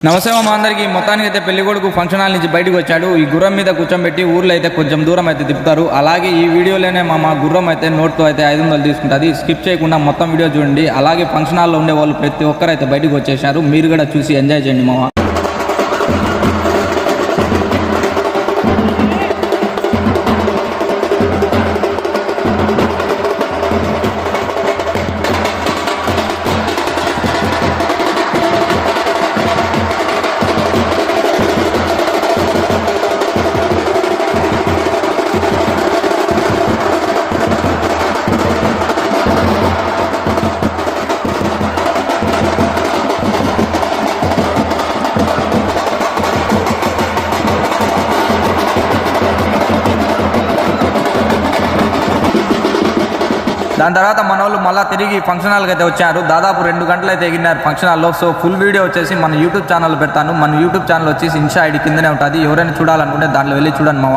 నమస్తే మా అందరికి మొత్తానికి అయితే పెళ్లి కొడుకు ఫంక్షన్ హాల్ నుంచి బయటకు వచ్చాడు. ఈ గుర్రం మీద కూర్చోబెట్టి ఊర్లో అయితే కొంచెం దూరం అయితే తిప్పుతారు. అలాగే ఈ వీడియోలోనే మా గుర్రం అయితే నోట్తో అయితే 500 తీసుకుంటుంది. స్కిప్ చేయకుండా మొత్తం వీడియో చూడండి. అలాగే ఫంక్షన్ హాల్లో ఉండే వాళ్ళు ప్రతి ఒక్కరు అయితే బయటకు వచ్చేసారు. మీరు కూడా చూసి ఎంజాయ్ చేయండి మామ. దాని తర్వాత మన వాళ్ళు మళ్ళీ తిరిగి ఫంక్షన్ హాల్కి అయితే వచ్చారు. దాదాపు 2 గంటలు అయితే ఎగినారు ఫంక్షన్ హాల్లో. సో ఫుల్ వీడియో వచ్చేసి మన యూట్యూబ్ ఛానల్ పెడతాను. మన యూట్యూబ్ ఛానల్ వచ్చేసి ఇన్స్టా ఐడి కిందనే ఉంటుంది. ఎవరైనా చూడాలనుకుంటే దాంట్లో వెళ్ళి చూడండి మామ.